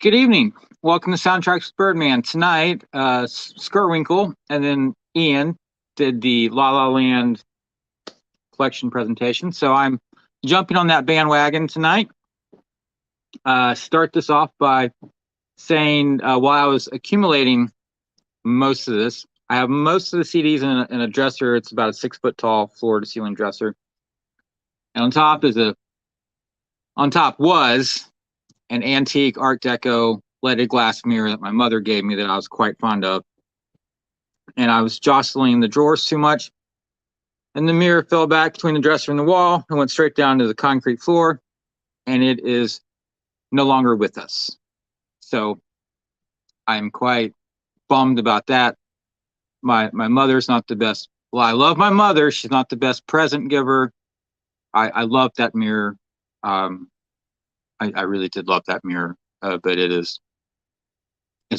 Good evening. Welcome to Soundtracks with Birdman. Tonight, Skirwinkle and then Ian did the La La Land collection presentation. So I'm jumping on that bandwagon tonight. Start this off by saying while I was accumulating most of this, I have most of the CDs in a dresser. It's about a 6 foot tall floor to ceiling dresser. And on top was an antique Art Deco leaded glass mirror that my mother gave me that I was quite fond of. And I was jostling the drawers too much, and the mirror fell back between the dresser and the wall and went straight down to the concrete floor, and it is no longer with us. So I'm quite bummed about that. My mother's not the best. Well, I love my mother. She's not the best present giver. I love that mirror. I really did love that mirror, but it's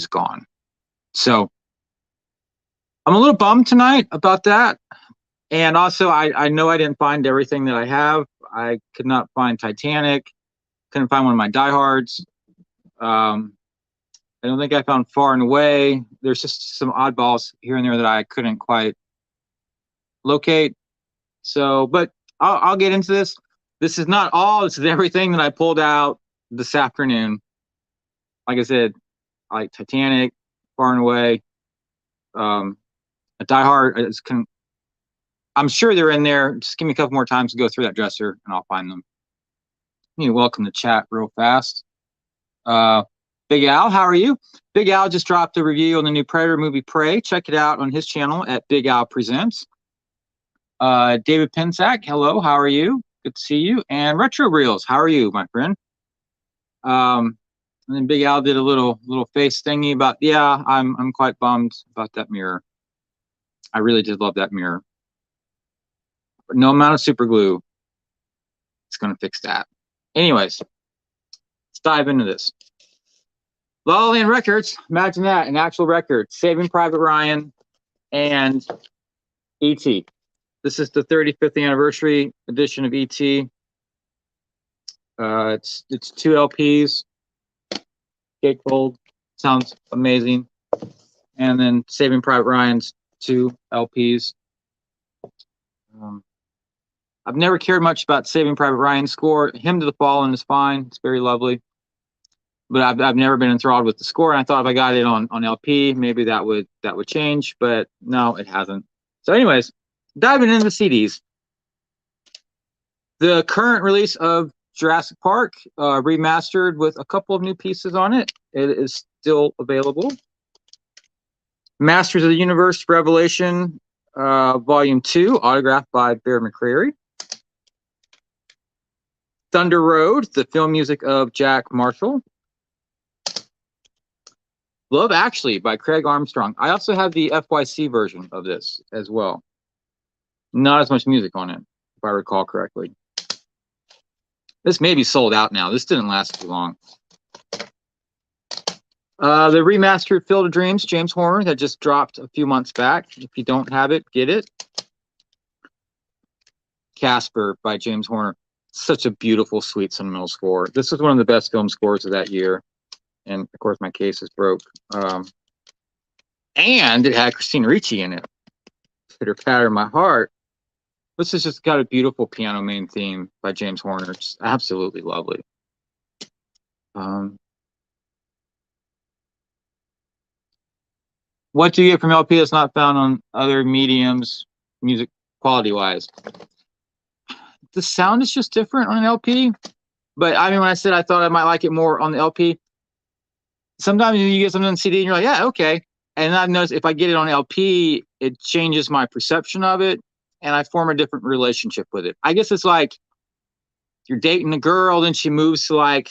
gone. So I'm a little bummed tonight about that. And also, I know I didn't find everything that I have. I could not find Titanic. Couldn't find one of my diehards. I don't think I found Far and Away. There's just some oddballs here and there that I couldn't quite locate. So, but I'll get into this. This is not all. This is everything that I pulled out this afternoon. Like I said, I like Titanic, Far and Away, a Die Hard. I'm sure they're in there. Just give me a couple more times to go through that dresser, and I'll find them. You welcome the chat real fast. Big Al, how are you? Big Al just dropped a review on the new Predator movie Prey. Check it out on his channel at Big Al Presents. David Pensack, hello, how are you? Good to see you. And Retro Reels, how are you, my friend? And then Big Al did a little face thingy about, yeah, I'm quite bummed about that mirror. I really did love that mirror. But no amount of super glue is going to fix that. Anyways, let's dive into this. Lala Land Records, imagine that, an actual record. Saving Private Ryan and E.T. This is the 35th anniversary edition of E.T. It's 2 LPs. Gatefold, sounds amazing. And then Saving Private Ryan's 2 LPs. I've never cared much about Saving Private Ryan's score. Hymn to the Fallen is fine. It's very lovely. But I've never been enthralled with the score. And I thought if I got it on LP, maybe that would change. But no, it hasn't. So anyways, diving into the CDs. The current release of Jurassic Park, remastered with a couple of new pieces on it. It is still available. Masters of the Universe Revelation, Volume 2, autographed by Bear McCreary. Thunder Road, the film music of Jack Marshall. Love Actually by Craig Armstrong. I also have the FYC version of this as well. Not as much music on it, if I recall correctly. This may be sold out now. This didn't last too long. The remastered Field of Dreams, James Horner, that just dropped a few months back. If you don't have it, get it. Casper by James Horner. Such a beautiful, sweet, sentimental score. This was one of the best film scores of that year. And, of course, my case is broke. And it had Christina Ricci in it. Pitter Patter in My Heart. This has just got a beautiful piano main theme by James Horner. It's absolutely lovely. What do you get from LP that's not found on other mediums, music quality-wise? The sound is just different on an LP. But, I mean, when I said I thought I might like it more on the LP, sometimes you get something on CD and you're like, yeah, okay. And I've noticed if I get it on LP, it changes my perception of it, and I form a different relationship with it. I guess it's like you're dating a girl, then she moves to like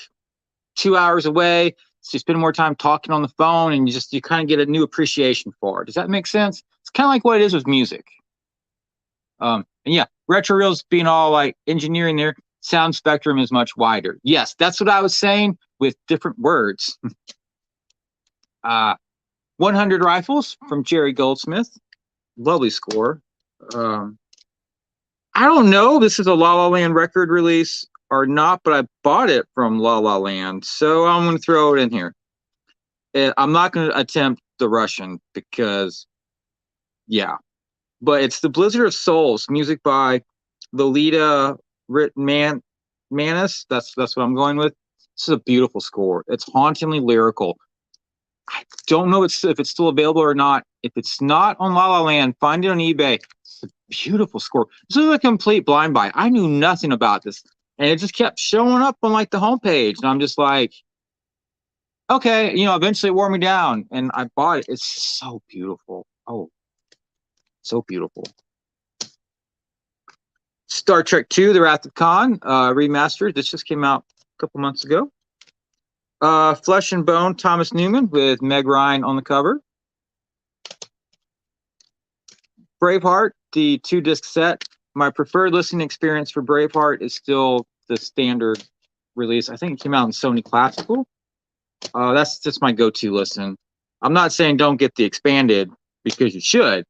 2 hours away. So you spend more time talking on the phone, and you kind of get a new appreciation for it. Does that make sense? It's kind of like what it is with music. And yeah, Retro Reels being all like engineering there, sound spectrum is much wider. Yes, that's what I was saying with different words. 100 Rifles from Jerry Goldsmith. Lovely score. I don't know. This is a La La Land record release or not, but I bought it from La La Land, so I'm going to throw it in here. I'm not going to attempt the Russian because, yeah. But it's the Blizzard of Souls, music by Lolita Manis. That's what I'm going with. This is a beautiful score. It's hauntingly lyrical. I don't know if it's still available or not. If it's not on La La Land, find it on eBay. It's a beautiful score. This is a complete blind buy. I knew nothing about this, and it just kept showing up on like the homepage, and I'm just like, okay, eventually it wore me down, and I bought it. It's so beautiful. Oh, so beautiful. Star Trek II: The Wrath of Khan, remastered. This just came out a couple months ago. Flesh and Bone, Thomas Newman with Meg Ryan on the cover. Braveheart, the 2-disc set. My preferred listening experience for Braveheart is still the standard release. I think it came out in Sony Classical. That's just my go-to listen. I'm not saying don't get the expanded, because you should,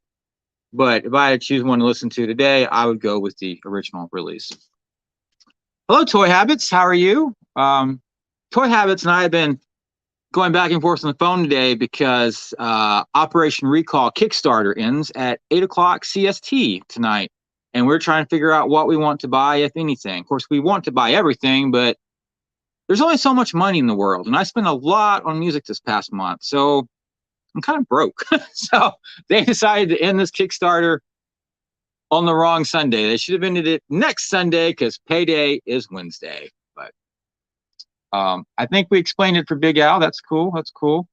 but if I had to choose one to listen to today, I would go with the original release. Hello, Toy Habits. How are you? Toy Habits and I have been going back and forth on the phone today because Operation Recall Kickstarter ends at 8 o'clock CST tonight. And we're trying to figure out what we want to buy, if anything. Of course, we want to buy everything, but there's only so much money in the world. And I spent a lot on music this past month. So I'm kind of broke. So they decided to end this Kickstarter on the wrong Sunday. They should have ended it next Sunday because payday is Wednesday. But I think we explained it for Big Al. That's cool. That's cool.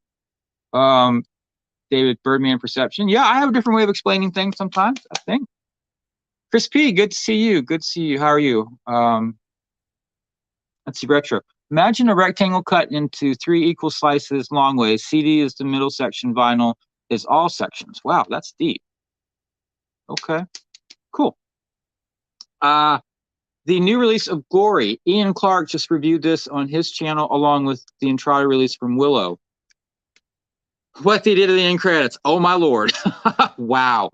David Birdman Perception. Yeah, I have a different way of explaining things sometimes, I think. Chris P, good to see you. Good to see you. How are you? Let's see, retro. Imagine a rectangle cut into 3 equal slices long ways. CD is the middle section. Vinyl is all sections. Wow, that's deep. Okay, cool. The new release of Glory. Ian Clark just reviewed this on his channel along with the Entrada release from Willow. What they did at the end credits. Oh my lord. Wow.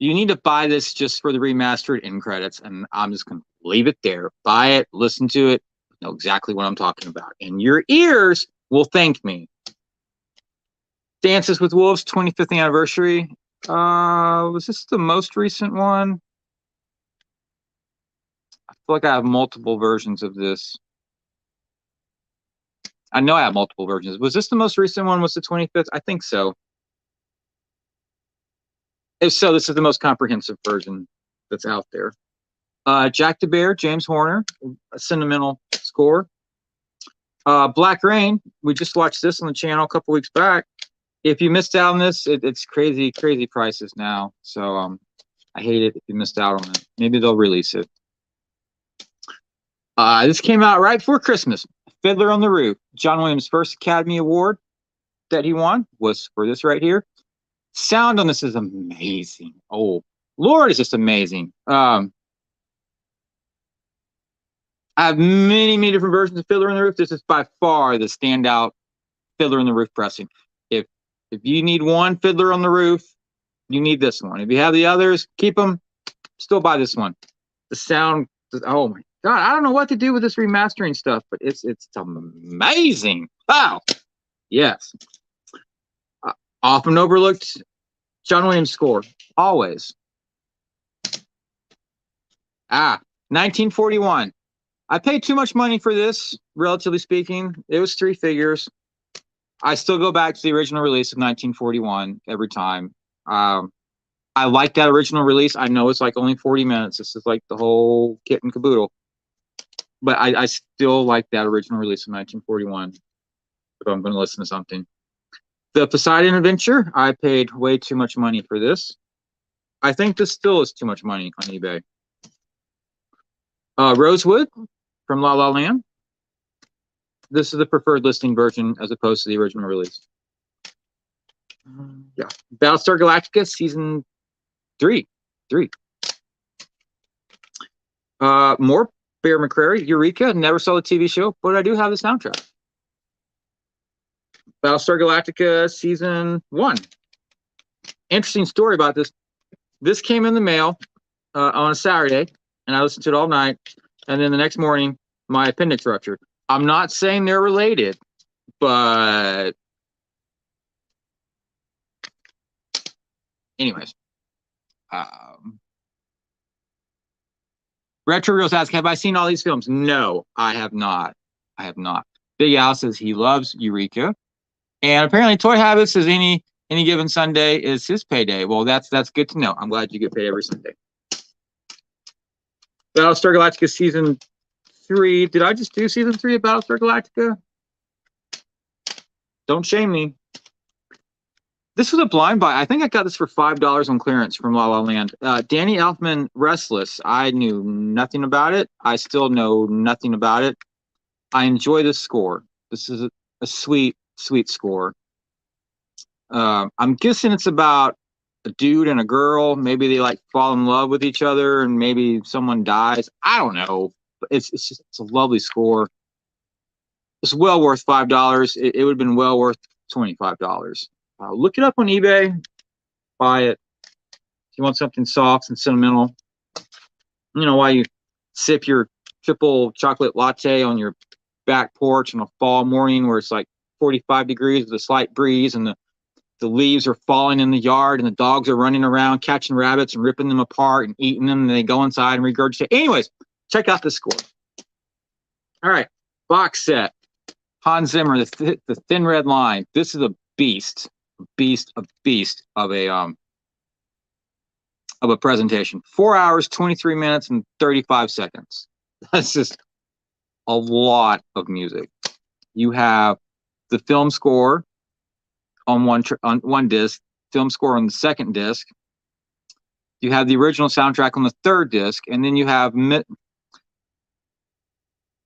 You need to buy this just for the remastered end credits, and I'm just going to leave it there. Buy it, listen to it, know exactly what I'm talking about. And your ears will thank me. Dances with Wolves 25th anniversary. Was this the most recent one? I feel like I have multiple versions of this. I know I have multiple versions. Was this the most recent one? Was the 25th? I think so. If so, this is the most comprehensive version that's out there. Jack the Bear, James Horner, a sentimental score. Black Rain, we just watched this on the channel a couple weeks back. If you missed out on this, it's crazy, crazy prices now. So I hate it if you missed out on it. Maybe they'll release it. This came out right before Christmas. Fiddler on the Roof. John Williams' first Academy Award that he won was for this right here. Sound on this is amazing. Oh, Lord, it's just amazing. I have many, many different versions of Fiddler on the Roof. This is by far the standout Fiddler on the Roof pressing. If you need one Fiddler on the Roof, you need this one. If you have the others, keep them. Still buy this one. The sound, oh my God, I don't know what to do with this remastering stuff, but it's amazing. Wow. Yes. Often overlooked John Williams score. Always. 1941. I paid too much money for this, relatively speaking. It was 3 figures. I still go back to the original release of 1941 every time. I like that original release. I know it's like only 40 minutes. This is like the whole kit and caboodle. But I still like that original release of 1941 if I'm going to listen to something. The Poseidon Adventure, I paid way too much money for this. I think this still is too much money on eBay. Rosewood from La La Land. This is the preferred listing version as opposed to the original release. Yeah. Battlestar Galactica Season 3. More Bear McCreary. Eureka. Never saw the TV show, but I do have the soundtrack. Battlestar Galactica Season 1. Interesting story about this. This came in the mail on a Saturday, and I listened to it all night. And then the next morning, my appendix ruptured. I'm not saying they're related, but Anyways, Retro Reels asks, have I seen all these films? No, I have not. I have not. Big Al says he loves Eureka. And apparently Toy Habit says any given Sunday is his payday. Well, that's good to know. I'm glad you get paid every Sunday. Battlestar Galactica Season 3. Did I just do Season 3 of Battlestar Galactica? Don't shame me. This was a blind buy. I think I got this for $5 on clearance from La La Land. Danny Elfman, Restless. I knew nothing about it. I still know nothing about it. I enjoy this score. This is a sweet, sweet score. I'm guessing it's about a dude and a girl. Maybe they like fall in love with each other, and maybe someone dies. I don't know. But it's a lovely score. It's well worth $5. It would have been well worth $25. Look it up on eBay. Buy it. If you want something soft and sentimental, while you sip your triple chocolate latte on your back porch on a fall morning where it's like 45 degrees with a slight breeze, and the leaves are falling in the yard, and the dogs are running around catching rabbits and ripping them apart and eating them, and they go inside and regurgitate. Anyways, check out the score. All right, box set. Hans Zimmer, the Thin Red Line. This is a beast of a presentation. 4 hours, 23 minutes, and 35 seconds. That's just a lot of music. You have the film score on one disc, film score on the second disc. You have the original soundtrack on the third disc, and then you have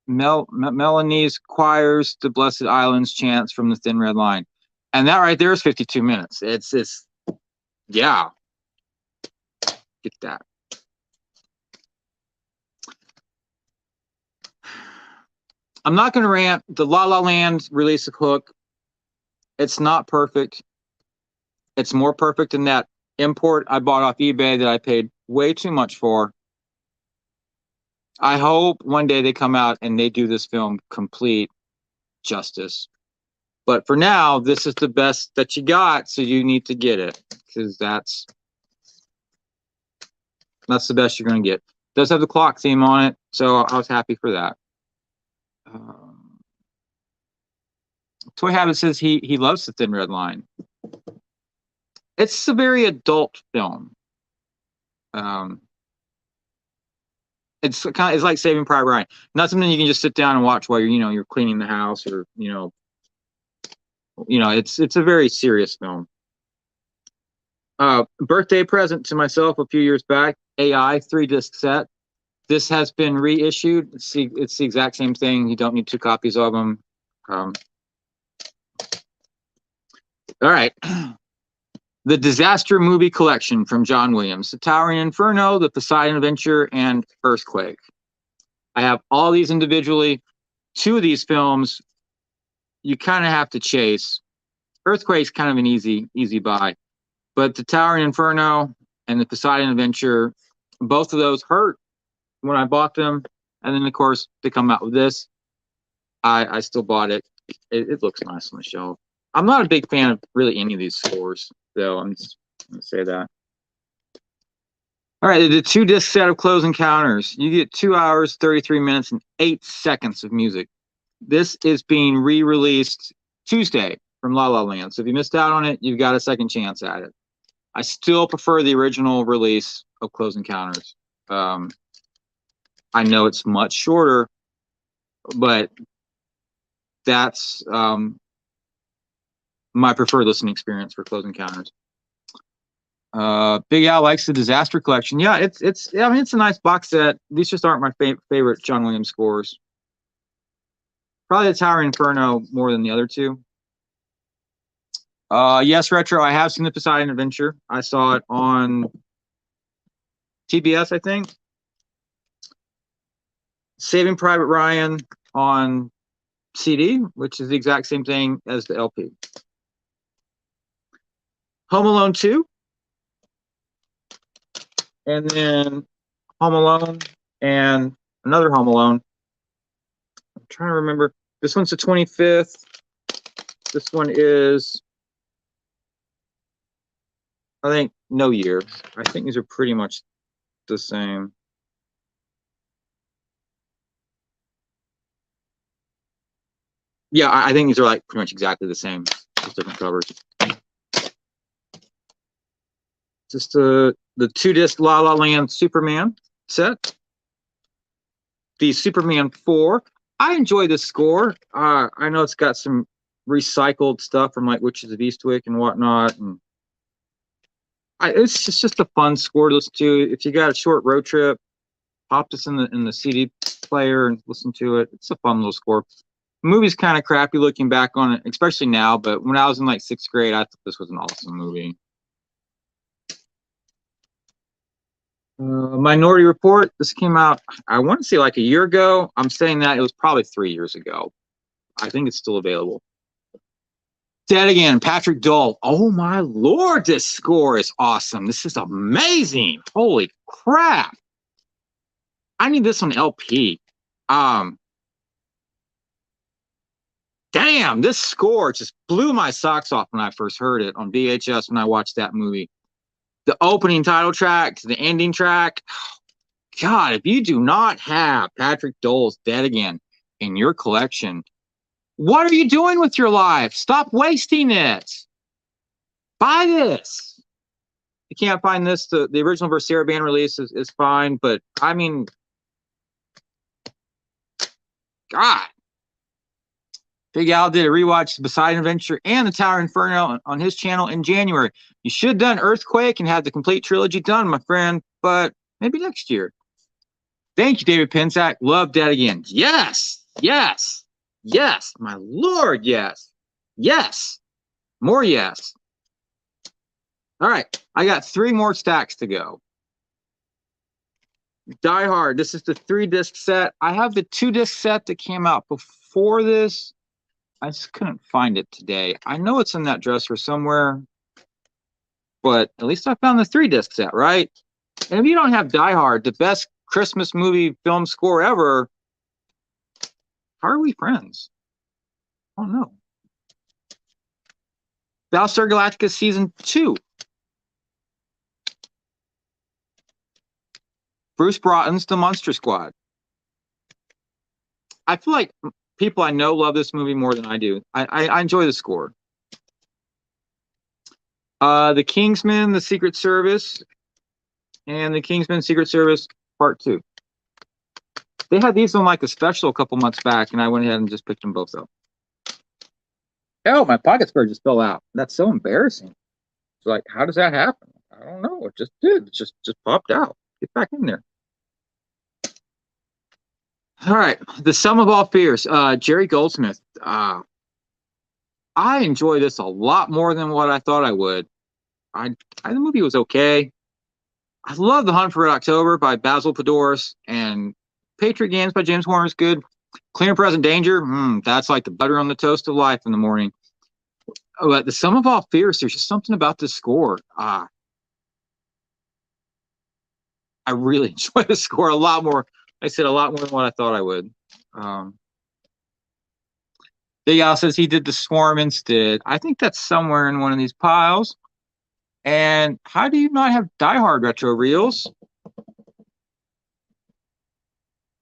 Melanie's choirs, The Blessed Islands chants from the Thin Red Line. And that right there is 52 minutes. It's yeah. Get that. I'm not going to rant. The La La Land release of Hook, it's not perfect. It's more perfect than that import I bought off eBay that I paid way too much for. I hope one day they come out and they do this film complete justice. But for now, this is the best that you got, so you need to get it, because that's the best you're going to get. It does have the clock theme on it, so I was happy for that. Toy Habit says he loves the Thin Red Line. It's a very adult film. It's like Saving Private Ryan. Not something you can just sit down and watch while you're cleaning the house, or it's a very serious film. Birthday present to myself a few years back, AI 3-disc set. This has been reissued. It's the exact same thing. You don't need 2 copies of them. All right. The Disaster Movie Collection from John Williams. The Towering Inferno, The Poseidon Adventure, and Earthquake. I have all these individually. 2 of these films you kind of have to chase. Earthquake's kind of an easy buy. But the Towering Inferno and the Poseidon Adventure, both of those hurt when I bought them. And then, of course, they come out with this. I still bought it. It looks nice on the shelf. I'm not a big fan of really any of these scores, though. I'm just going to say that. All right, the 2-disc set of Close Encounters. You get 2 hours, 33 minutes, and 8 seconds of music. This is being re-released Tuesday from La La Land. So if you missed out on it, you've got a second chance at it. I still prefer the original release of Close Encounters. I know it's much shorter, but that's my preferred listening experience for Close Encounters. Big Al likes the Disaster Collection. Yeah, it's a nice box set. These just aren't my favorite John Williams scores. Probably the Towering Inferno more than the other 2. Yes, Retro, I have seen the Poseidon Adventure. I saw it on TBS, I think. Saving Private Ryan on CD, which is the exact same thing as the LP. Home Alone 2. And then Home Alone and another Home Alone. I'm trying to remember. This one's the 25th. This one is, I think, no year. I think these are pretty much the same. Yeah, I think these are like pretty much exactly the same, just different covers. Just the 2-disc La La Land Superman set. The Superman 4. I enjoy this score. I know it's got some recycled stuff from like Witches of Eastwick and whatnot, and it's just a fun score to listen to. If you got a short road trip, pop this in the CD player and listen to it. It's a fun little score. The movie's kind of crappy looking back on it, especially now, but when I was in like 6th grade, I thought this was an awesome movie. Minority Report. This came out, I want to say like a year ago. I'm saying that it was probably 3 years ago. I think it's still available. Dead Again, Patrick Dull. Oh my Lord, this score is awesome. This is amazing. Holy crap. I need this on LP. Damn, this score just blew my socks off when I first heard it on VHS when I watched that movie. The opening title track to the ending track. God, if you do not have Patrick Dull's Dead Again in your collection, what are you doing with your life? Stop wasting it. Buy this. You can't find this. The original versus Sarah band release is fine, but I mean, God. Big Al did a rewatch of Poseidon Adventure and the Tower Inferno on his channel in January. You should have done Earthquake and had the complete trilogy done, my friend, but maybe next year. Thank you, David Pensack. Love Dead Again. Yes, yes, yes, my Lord, yes, yes, more yes. All right, I got 3 more stacks to go. Die Hard. This is the 3-disc set. I have the 2-disc set that came out before this. I just couldn't find it today. I know it's in that dresser somewhere, but at least I found the 3-disc set, right? And if you don't have Die Hard, the best Christmas movie film score ever, how are we friends? I don't know. Battlestar Galactica Season 2. Bruce Broughton's The Monster Squad. I feel like people I know love this movie more than I do. I enjoy the score. The Kingsman, The Secret Service, and The Kingsman Secret Service Part 2. They had these on like a special a couple months back, and I went ahead and just picked them both up. Oh, my pocket square just fell out. That's so embarrassing. It's like, how does that happen? I don't know. It just did. It just popped out. Get back in there. All right, The Sum of All Fears, Jerry Goldsmith. I enjoy this a lot more than what I thought I would. The movie was okay. I love The Hunt for Red October by Basil Podoros, and Patriot Games by James Horner is good. Clear and Present Danger, that's like the butter on the toast of life in the morning. But The Sum of All Fears, there's just something about this score. I really enjoy the score a lot more. I said a lot more than what I thought I would. Big Al says he did The Swarm instead. I think that's somewhere in one of these piles. And how do you not have Die Hard retro reels?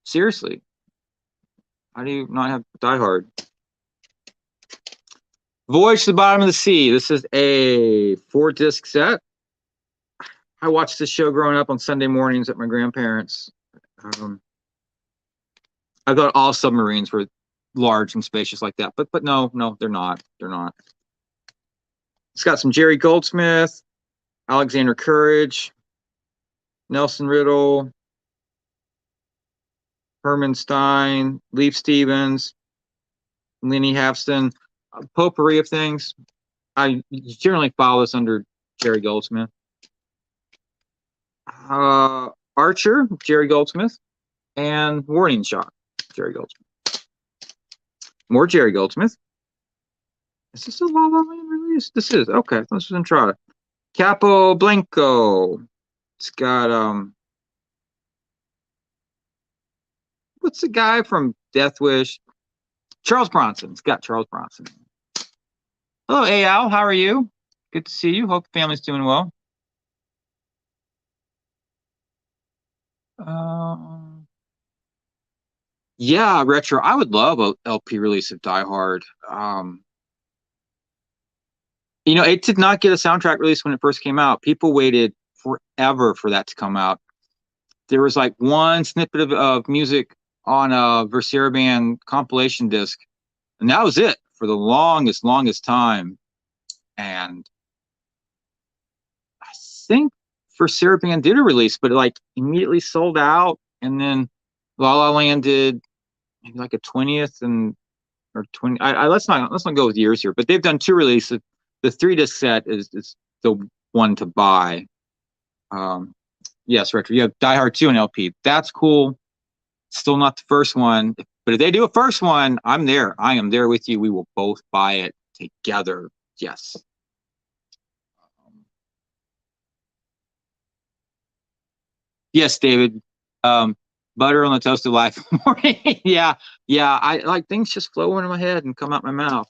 Seriously. How do you not have Die Hard? Voyage to the Bottom of the Sea. This is a 4-disc set. I watched this show growing up on Sunday mornings at my grandparents'. I thought all submarines were large and spacious like that, but no, they're not. They're not. It's got some Jerry Goldsmith, Alexander Courage, Nelson Riddle, Herman Stein, Leif Stevens, Lenny Halfston, potpourri of things. I generally follow this under Jerry Goldsmith. Archer, Jerry Goldsmith, and Warning Shot, Jerry Goldsmith. More Jerry Goldsmith. Is this a La La Land release? This is. Okay, this was Entrada. Capo Blanco. It's got what's the guy from Death Wish? Charles Bronson. It's got Charles Bronson. Hello, Al. How are you? Good to see you. Hope the family's doing well. Yeah, retro. I would love a LP release of Die Hard. It did not get a soundtrack release when it first came out. People waited forever for that to come out. There was like one snippet of music on a Verseriban compilation disc, and that was it for the longest time. And I think Verseriban did a release, but it like immediately sold out. And then La La Land did maybe like a 20th and or 20. Let's not go with years here, but they've done two releases. The 3 disc set is the one to buy. Yes, retro. You have Die Hard 2 and LP. That's cool. Still not the first one, but if they do a first one, I'm there. I am there with you. We will both buy it together. Yes. Yes, David. Butter on the toasted life morning. Yeah, yeah. I like things just flow into my head and come out my mouth.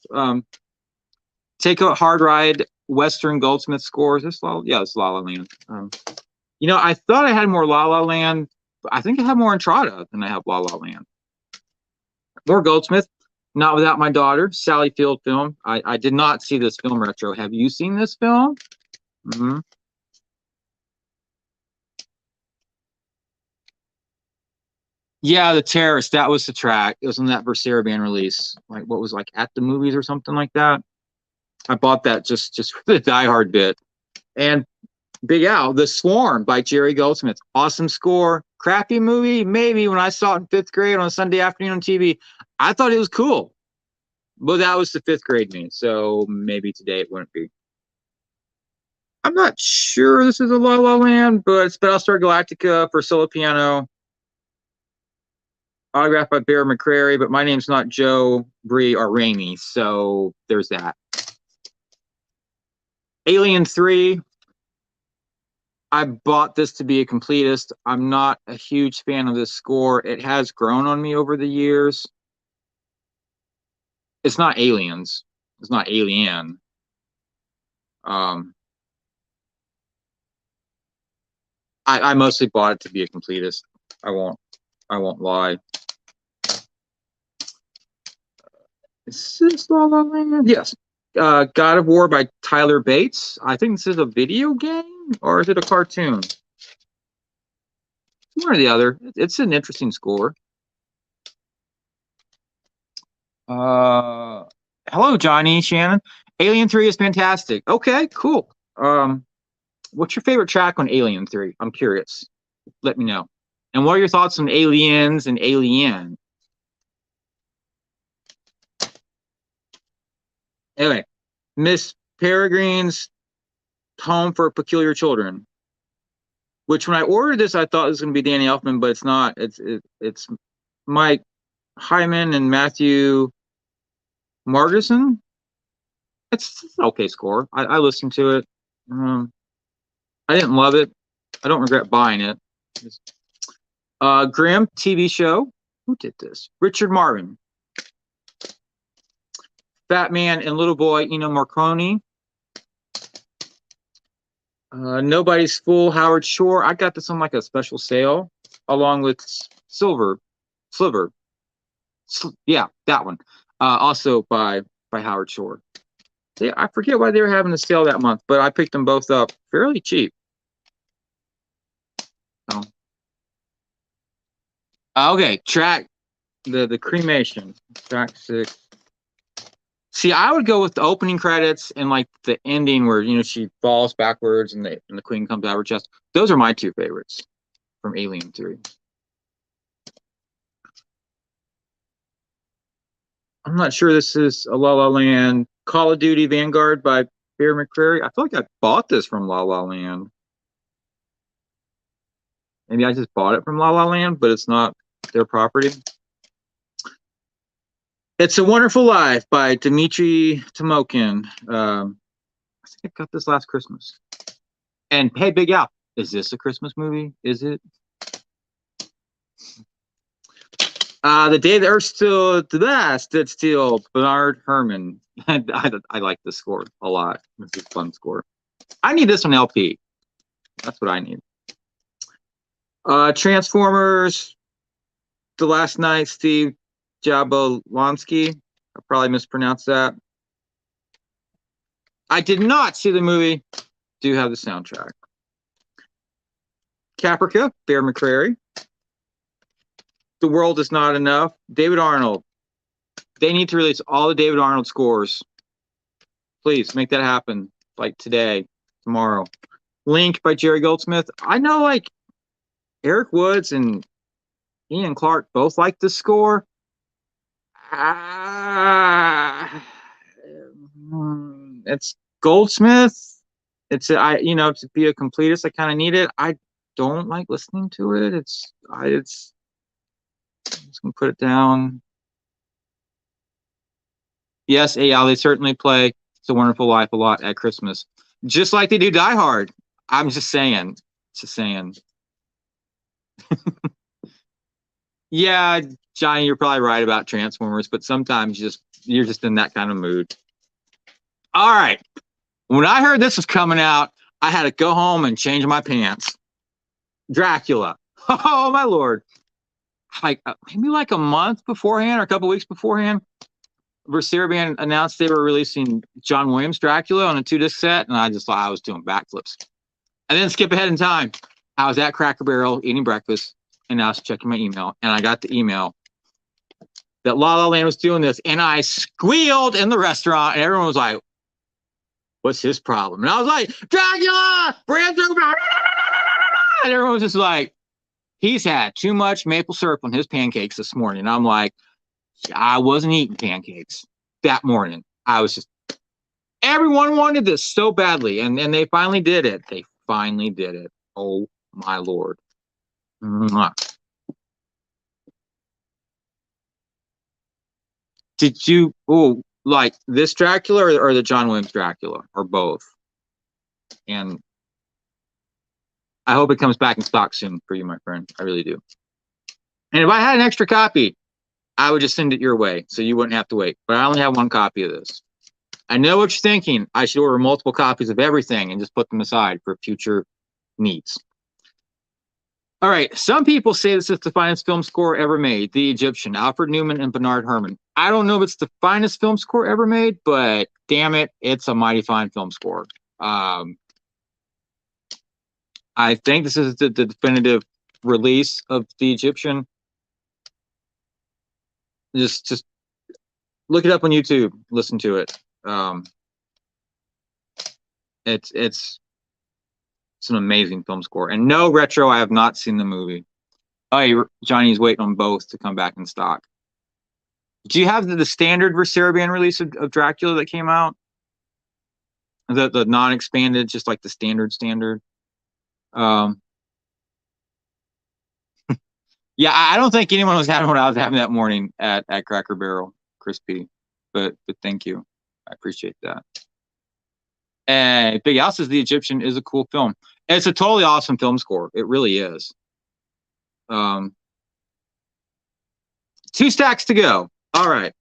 Take a hard ride. Western Goldsmith scores. It's La La Land. I thought I had more La La Land. But I think I have more Entrada than I have La La Land. More Goldsmith. Not Without My Daughter. Sally Field film. I did not see this film, retro. Have you seen this film? Mm-hmm. Yeah, The Terrorist. That was the track. It was on that Verseriban release. Like what was like At the Movies or something like that. I bought that just for the Die Hard bit. And Big Al, The Swarm by Jerry Goldsmith. Awesome score. Crappy movie, maybe when I saw it in 5th grade on a Sunday afternoon on TV. I thought it was cool. But that was the 5th grade me. So maybe today it wouldn't be. I'm not sure this is a La La Land, but it's Battlestar Galactica for solo piano. Autographed by Bear McCreary, but my name's not Joe, Bree, or Rainey. So there's that. Alien 3. I bought this to be a completist. I'm not a huge fan of this score. It has grown on me over the years. It's not Aliens. It's not Alien. I mostly bought it to be a completist. I won't lie. Is this La La Land? Yes. God of War by Tyler Bates. I think this is a video game, or is it a cartoon? One or the other. It's an interesting score. Hello, Johnny Shannon. Alien 3 is fantastic. Okay, cool. What's your favorite track on Alien 3? I'm curious. Let me know. And what are your thoughts on Aliens and Alien? Anyway, Miss Peregrine's Home for Peculiar Children. Which when I ordered this, I thought it was going to be Danny Elfman, but it's not. It's Mike Hyman and Matthew Margeson. It's an okay score. I listened to it. I didn't love it. I don't regret buying it. Grimm TV show. Who did this? Richard Marvin. Batman and Little Boy Eno Morricone. Nobody's Fool, Howard Shore. I got this on like a special sale along with Sliver. Yeah, that one. Also by Howard Shore. I forget why they were having a sale that month, but I picked them both up fairly cheap. Oh. Okay, track the cremation. Track 6. See, I would go with the opening credits and like the ending where she falls backwards and the queen comes out of her chest. Those are my two favorites from Alien 3. I'm not sure this is a La La Land. Call of Duty Vanguard by Bear McCreary. I feel like I bought this from La La Land. Maybe I just bought it from La La Land, but it's not their property. It's a Wonderful Life by Dmitry Timokhin. I think I got this last Christmas. And hey, Big Al, is this a Christmas movie? Is it? The Day the Earth Stood Still, Bernard Herrmann. I like this score a lot. This is a fun score. I need this on LP. That's what I need. Transformers, The Last Night, Steve Jablonsky. I probably mispronounced that. I did not see the movie. Do have the soundtrack. Caprica, Bear McCreary. The World Is Not Enough. David Arnold. They need to release all the David Arnold scores. Please make that happen. Like today, tomorrow. Link by Jerry Goldsmith. I know like Eric Woods and Ian Clark both like the score. It's Goldsmith. It's to be a completist, I kind of need it. I don't like listening to it. I'm just gonna put it down. Yes, yeah, they certainly play It's a Wonderful Life a lot at Christmas, just like they do Die Hard. I'm just saying. Yeah, Johnny, you're probably right about Transformers, but sometimes you're just in that kind of mood. All right. When I heard this was coming out, I had to go home and change my pants. Dracula. Oh, my Lord. Maybe like a month beforehand or a couple weeks beforehand, Verserian announced they were releasing John Williams' Dracula on a 2-disc set, and I just thought I was doing backflips. I didn't skip ahead in time. I was at Cracker Barrel eating breakfast, and I was checking my email, and I got the email that La La Land was doing this, and I squealed in the restaurant, and everyone was like, what's his problem? And I was like, Dracula! Brand new! And everyone was just like, he's had too much maple syrup on his pancakes this morning. And I'm like, I wasn't eating pancakes that morning. Everyone wanted this so badly, and they finally did it. They finally did it. Oh, my Lord. Mwah. Did you, like this Dracula or the John Williams Dracula, or both? And I hope it comes back in stock soon for you, my friend. I really do. And if I had an extra copy, I would just send it your way so you wouldn't have to wait. But I only have one copy of this. I know what you're thinking. I should order multiple copies of everything and just put them aside for future needs. All right. Some people say this is the finest film score ever made, The Egyptian, Alfred Newman and Bernard Herrmann. I don't know if it's the finest film score ever made, but damn it, it's a mighty fine film score. I think this is the definitive release of The Egyptian. Just look it up on YouTube, listen to it. It's an amazing film score. And no, Retro, I have not seen the movie. Oh, Johnny's waiting on both to come back in stock. Do you have the standard Verserian release of Dracula that came out? The non-expanded, just like the standard. Yeah, I don't think anyone was having what I was having that morning at Cracker Barrel, Chris P. But thank you. I appreciate that. And Big Al says The Egyptian is a cool film. It's a totally awesome film score. It really is. 2 stacks to go. All right.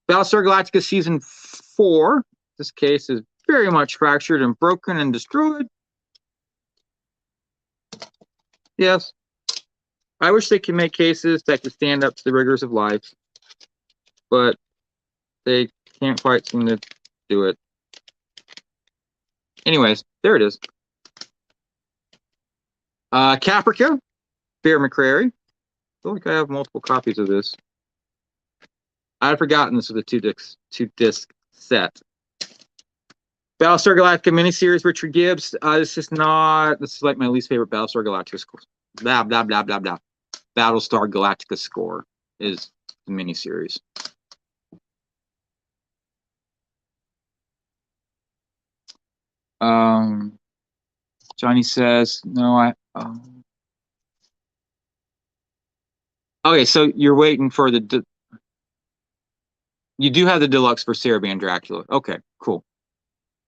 Battlestar Galactica Season 4. This case is very much fractured and broken and destroyed. Yes. I wish they could make cases that could stand up to the rigors of life, but they can't quite seem to do it. Anyways, there it is. Caprica, Bear McCreary. I feel like I have multiple copies of this. I had forgotten this was a 2-disc set. Battlestar Galactica miniseries, Richard Gibbs. This is like my least favorite Battlestar Galactica score. Blah, blah, blah, blah, blah. Battlestar Galactica score is the miniseries. Johnny says, no, okay, so you're waiting for you do have the deluxe for Verserian Dracula. Okay, cool.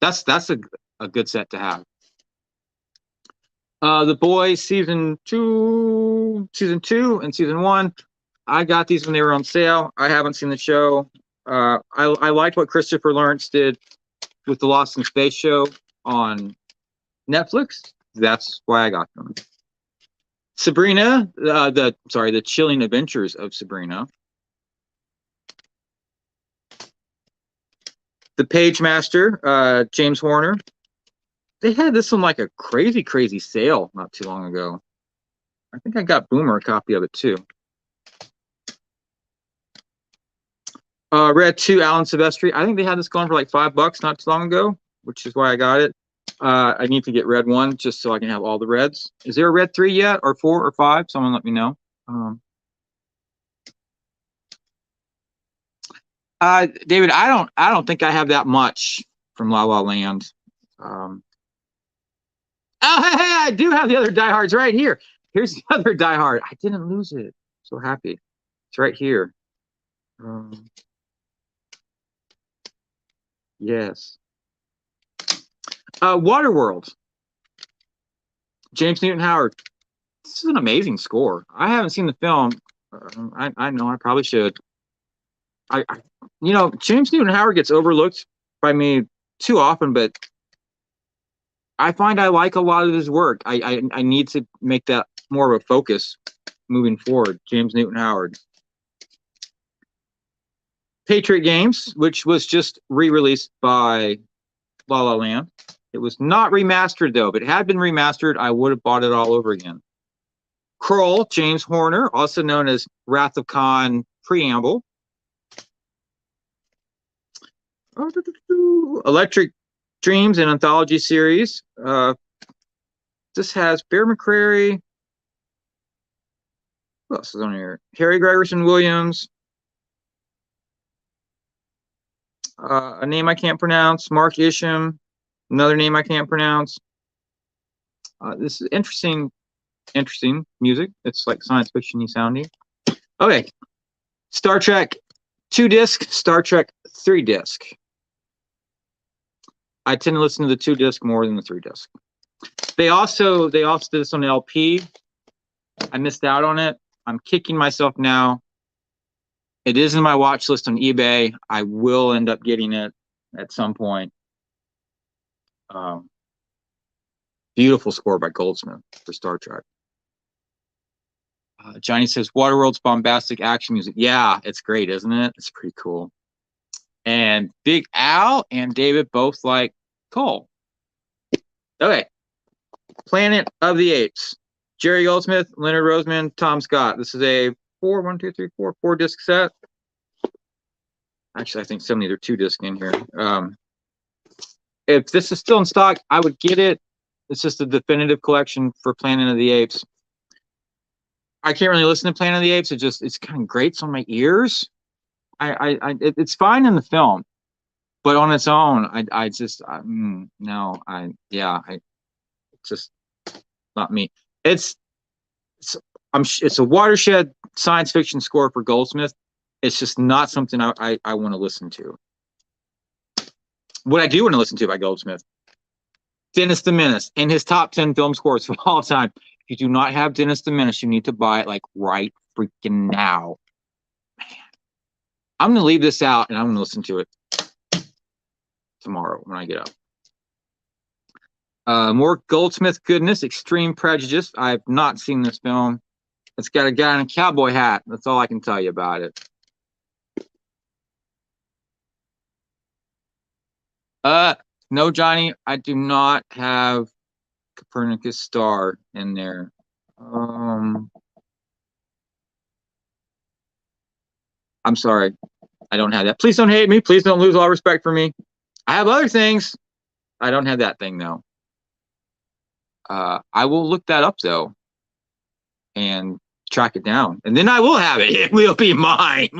That's a good set to have. The Boys season 2 and season 1. I got these when they were on sale. I haven't seen the show. I liked what Christopher Lawrence did with the Lost in Space show on Netflix. That's why I got them. Sabrina, the Chilling Adventures of Sabrina. The Page Master, James Horner. They had this on like a crazy, crazy sale not too long ago. I think I got Boomer a copy of it too. Red 2, Alan Silvestri. I think they had this going for like $5 not too long ago, which is why I got it. I need to get Red 1 just so I can have all the Reds. Is there a Red 3 yet, or 4 or 5? Someone let me know. David, I don't think I have that much from La La Land. Oh, hey, I do have the other diehards right here. Here's the other diehard. I didn't lose it. So happy. It's right here. Yes. Waterworld. James Newton Howard. This is an amazing score. I haven't seen the film. I know I probably should. James Newton Howard gets overlooked by me too often, but I find I like a lot of his work. I need to make that more of a focus moving forward. James Newton Howard. Patriot Games, which was just re-released by La La Land. It was not remastered though. If it had been remastered, I would have bought it all over again. Kroll, James Horner, also known as Wrath of Khan Preamble. Electric Dreams, an anthology series. This has Bear McCreary. Who else is on here? Harry Gregerson Williams. A name I can't pronounce. Mark Isham. Another name I can't pronounce. This is interesting music. It's like science fiction-y sounding. Okay. Star Trek 2-disc, Star Trek 3-disc. I tend to listen to the 2-disc more than the 3-disc. They also did this on LP. I missed out on it. I'm kicking myself now. It is in my watch list on eBay. I will end up getting it at some point. Beautiful score by Goldsmith for Star Trek. Johnny says, Waterworld's bombastic action music. Yeah, it's great, isn't it? It's pretty cool. And Big Al and David both like Cole. Okay. Planet of the Apes. Jerry Goldsmith, Leonard Roseman, Tom Scott. This is a 4-disc set. Actually, I think some of these are 2-disc in here. If this is still in stock, I would get it. It's just a definitive collection for Planet of the Apes. I can't really listen to Planet of the Apes. It's kind of grates on my ears. It's fine in the film, but on its own, it's just not me. It's a watershed science fiction score for Goldsmith. It's just not something I want to listen to. What I do want to listen to by Goldsmith, Dennis the Menace, in his top 10 film scores of all time. If you do not have Dennis the Menace, you need to buy it like right freaking now. Man. I'm going to leave this out and I'm going to listen to it tomorrow when I get up. More Goldsmith goodness, Extreme Prejudice. I've not seen this film. It's got a guy in a cowboy hat. That's all I can tell you about it. No, Johnny, I do not have Copernicus Star in there. I'm sorry. I don't have that. Please don't hate me. Please don't lose all respect for me. I have other things. I don't have that thing, though. I will look that up, though, and track it down. And then I will have it. It will be mine.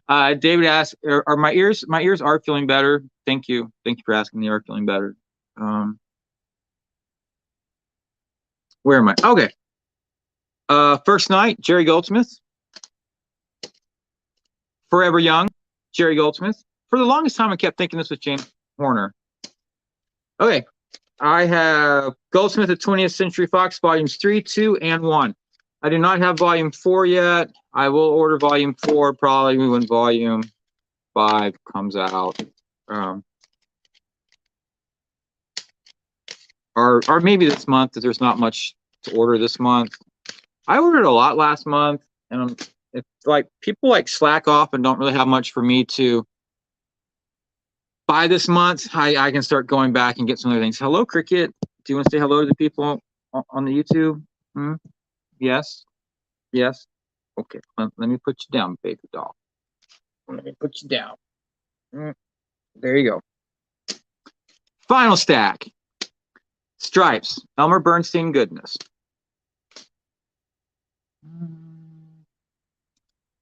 David asks, are my ears are feeling better? Thank you for asking. They are feeling better. Where am I? Okay. First Night, Jerry Goldsmith. Forever Young, Jerry Goldsmith. For the longest time, I kept thinking this was James Horner. Okay. I have Goldsmith at 20th Century Fox, volumes 3, 2, and 1. I do not have volume 4 yet. I will order volume 4 probably when volume 5 comes out. or maybe this month, because there's not much to order this month. I ordered a lot last month, and it's like people like slack off and don't really have much for me to buy this month. I can start going back and get some other things. Hello, Cricket. Do you want to say hello to the people on the YouTube? Hmm? Yes. Yes. Okay. Let me put you down, baby doll. Let me put you down. There you go. Final stack. Stripes. Elmer Bernstein goodness.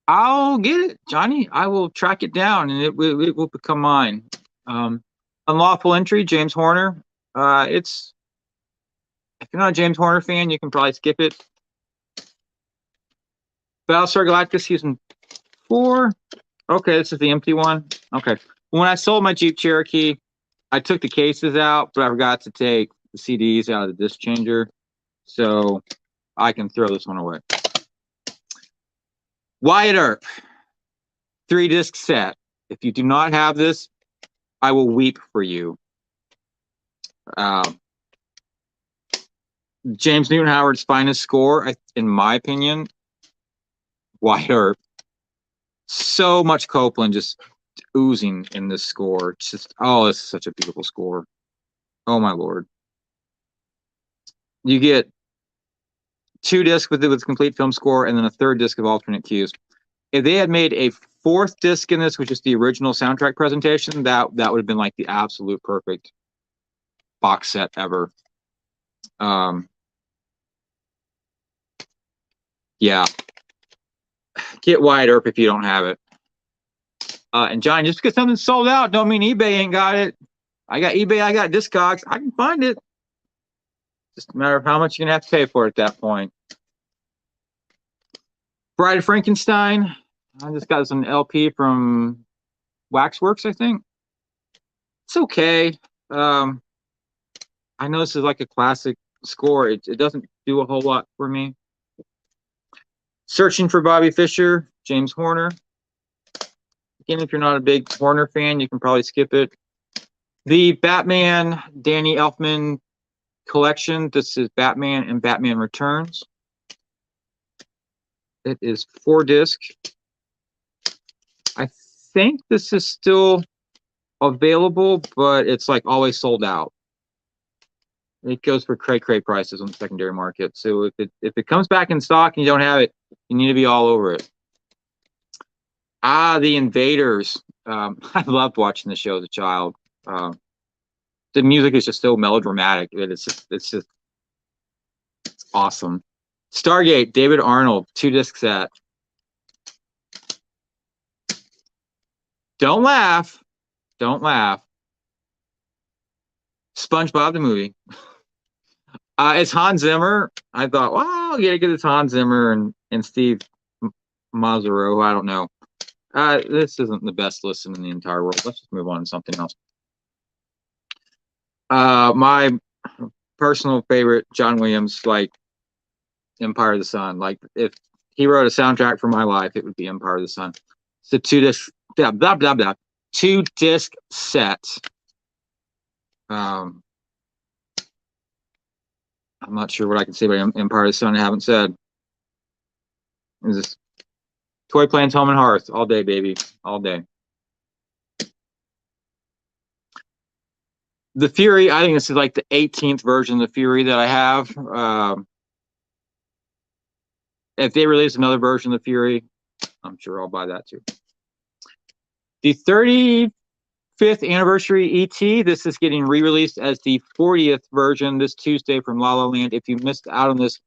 I'll get it, Johnny. I will track it down, and it will become mine. Unlawful Entry, James Horner. It's if you're not a James Horner fan, you can probably skip it. Battlestar Galactica season 4. Okay, this is the empty one. Okay. When I sold my Jeep Cherokee, I took the cases out, but I forgot to take the CDs out of the disc changer, so I can throw this one away. Wyatt Earp, 3-disc set. If you do not have this, I will weep for you. James Newton Howard's finest score, in my opinion. Wyatt Earp. So much Copeland just oozing in this score. It's just, oh, this is such a beautiful score. Oh my Lord. You get 2 discs with complete film score, and then a 3rd disc of alternate cues. If they had made a 4th disc in this, which is the original soundtrack presentation, that would have been like the absolute perfect box set ever. Yeah. Get Wyatt Earp if you don't have it. And John, just because something's sold out don't mean eBay ain't got it. I got eBay, I got Discogs. I can find it. Just a matter of how much you're gonna have to pay for it at that point. Bride of Frankenstein. I just got an LP from Waxworks, I think. It's okay. I know this is like a classic score. It doesn't do a whole lot for me. Searching for Bobby Fischer, James Horner. Again, if you're not a big Horner fan, you can probably skip it. The Batman Danny Elfman collection. This is Batman and Batman Returns. It is 4-disc. I think this is still available, but it's like always sold out. It goes for cray prices on the secondary market. So if it comes back in stock and you don't have it, you need to be all over it. The Invaders. I loved watching the show as a child. The music is just so melodramatic. It's awesome. Stargate, David Arnold, 2-disc set. Don't laugh. Don't laugh. SpongeBob the movie. It's Hans Zimmer. I thought, well, I'll get it's Hans Zimmer and Steve Mazzaro. I don't know. This isn't the best listen in the entire world. Let's just move on to something else. My personal favorite, John Williams, like Empire of the Sun. Like if he wrote a soundtrack for my life, it would be Empire of the Sun. It's a 2-disc, blah, blah, blah, blah, 2-disc set. I'm not sure what I can say about Empire of the Sun I haven't said. Is this Toy Plans Home and Hearth all day, baby, all day. The Fury, I think this is like the 18th version of the Fury that I have. If they release another version of the Fury, I'm sure I'll buy that too. The 35th anniversary ET. This is getting re-released as the 40th version this Tuesday from La La Land. If you missed out on this,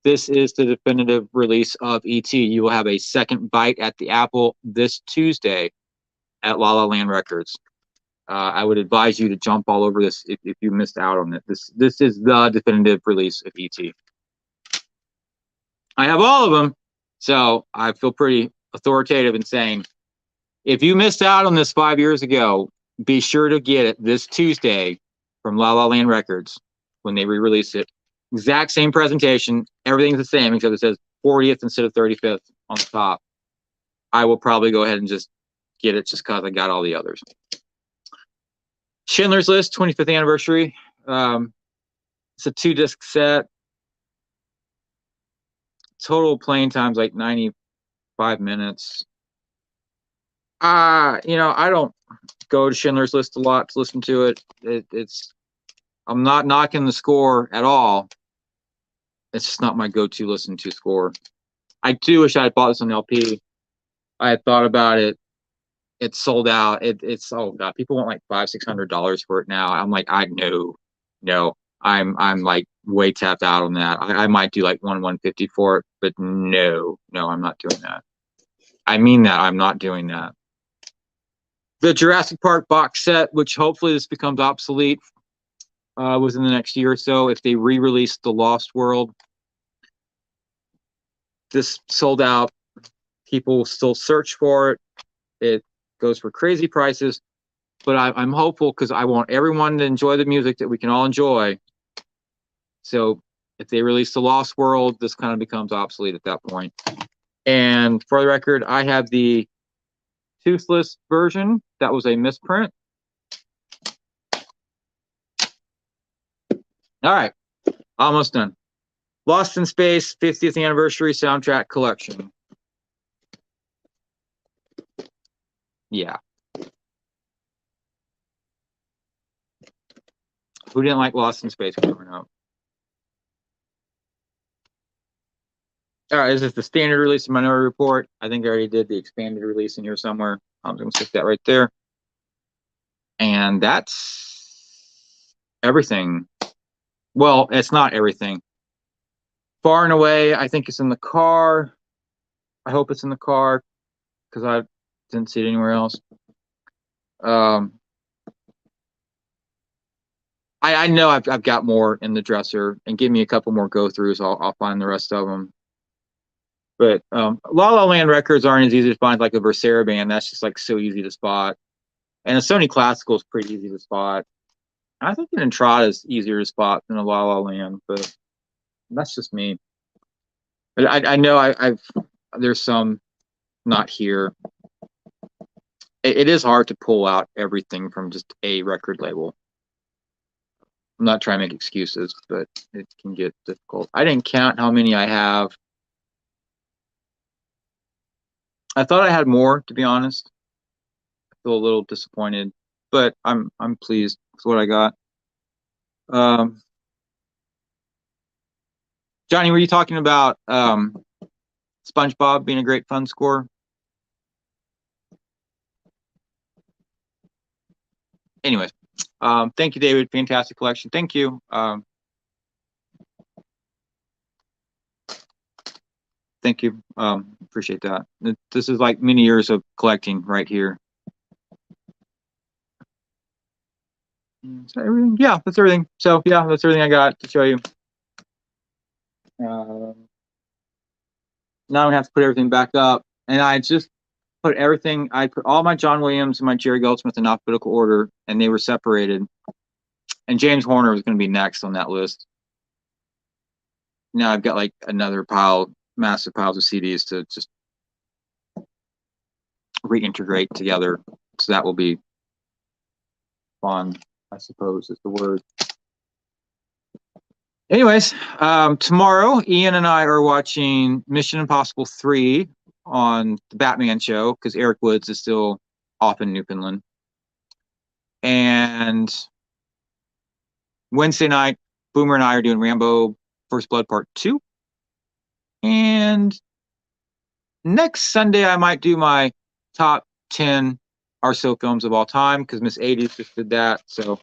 this is the definitive release of ET. You will have a second bite at the apple this Tuesday at La La Land Records. I would advise you to jump all over this if you missed out on it. This is the definitive release of ET. I have all of them, so I feel pretty authoritative in saying, if you missed out on this 5 years ago, be sure to get it this Tuesday from La La Land Records when they re-release it. Exact same presentation, everything's the same except it says 40th instead of 35th on the top. I will probably go ahead and just get it just because I got all the others. Schindler's List, 25th anniversary. It's a 2-disc set. Total playing time's like 95 minutes. I don't go to Schindler's List a lot to listen to it. I'm not knocking the score at all. It's just not my go-to listen to score. I do wish I had bought this on LP. I had thought about it. It's sold out. It's oh god, people want like $500-600 for it now. I'm like, no. I'm like way tapped out on that. I might do like 150 for it, but no, I'm not doing that. I mean that I'm not doing that. The Jurassic Park box set, which hopefully this becomes obsolete within the next year or so, if they re-release The Lost World. This sold out. People still search for it. It goes for crazy prices, but I'm hopeful because I want everyone to enjoy the music that we can all enjoy. So if they release The Lost World, this kind of becomes obsolete at that point. And for the record, I have the toothless version. That was a misprint. All right, almost done. Lost in Space 50th Anniversary Soundtrack Collection. Yeah. Who didn't like Lost in Space growing up? All right, this is the standard release of Minority Report. I think I already did the expanded release in here somewhere. I'm going to stick that right there. And that's everything. Well, it's not everything. Far and Away, I think it's in the car. I hope it's in the car because I didn't see it anywhere else. I know I've got more in the dresser, and give me a couple more go-throughs. I'll find the rest of them. But Lala Land Records aren't as easy to find like a Versera band. That's just like so easy to spot. And a Sony Classical is pretty easy to spot. I think an Entrada is easier to spot than a Lala Land, but that's just me. But I know there's some not here. It is hard to pull out everything from just a record label. I'm not trying to make excuses, but it can get difficult. I didn't count how many I have. I thought I had more, to be honest. I feel a little disappointed, but I'm pleased with what I got. Johnny, were you talking about SpongeBob being a great fun score? Anyways, thank you, David. Fantastic collection. Thank you. Thank you. Appreciate that. This is like many years of collecting right here. Is that everything? Yeah, that's everything. So yeah, that's everything I got to show you. Now I'm gonna have to put everything back up, and I just put everything. I put all my John Williams and my Jerry Goldsmith in alphabetical order, and they were separated. And James Horner was going to be next on that list. Now I've got like another massive piles of CDs to just reintegrate together. So that will be fun, I suppose is the word. Anyways, tomorrow Ian and I are watching Mission Impossible 3 on the Batman show because Eric Woods is still off in Newfoundland. And Wednesday night, Boomer and I are doing Rambo First Blood Part 2. And next Sunday, I might do my top 10 or so films of all time because Miss 80s just did that. So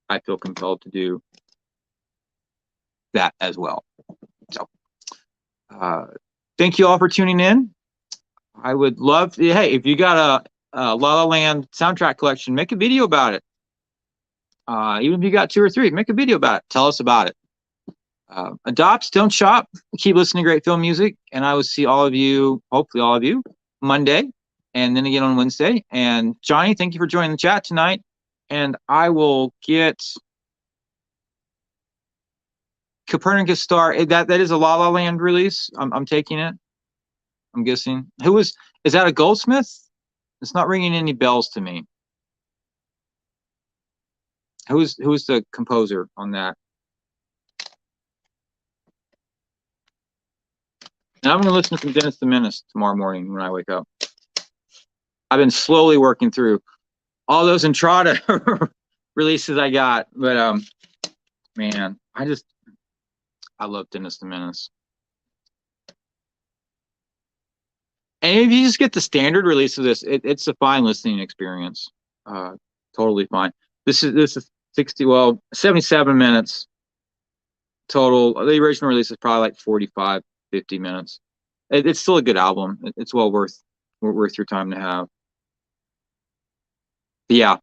I feel compelled to do that as well. So thank you all for tuning in. I would love to, hey, if you got a La La Land soundtrack collection, make a video about it. Even if you got 2 or 3, make a video about it. Tell us about it. Adopt, don't shop. Keep listening to great film music. And I will see all of you, hopefully all of you, Monday and then again on Wednesday. And Johnny, thank you for joining the chat tonight. And I will get Copernicus Star. That is a La La Land release. I'm taking it. I'm guessing. Is that a Goldsmith? It's not ringing any bells to me. Who's the composer on that? And I'm going to listen to some Dennis the Menace tomorrow morning when I wake up. I've been slowly working through all those Entrada releases I got, but man, I love Dennis the Menace. And if you just get the standard release of this, it's a fine listening experience. Totally fine. This is 77 minutes total. The original release is probably like 45, 50 minutes. It's still a good album. It's well worth your time to have. But yeah,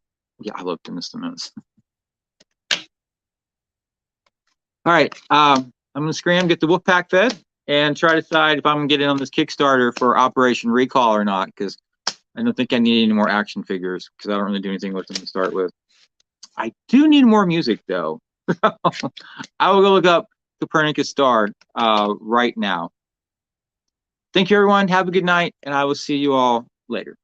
I love Dennis the Menace. All right, I'm gonna scram, get the Wolfpack fed, and try to decide if I'm gonna get in on this Kickstarter for Operation Recall or not, because I don't think I need any more action figures because I don't really do anything with them to start with. I do need more music though. I will go look up Copernicus Star right now. Thank you, everyone. Have a good night, and I will see you all later.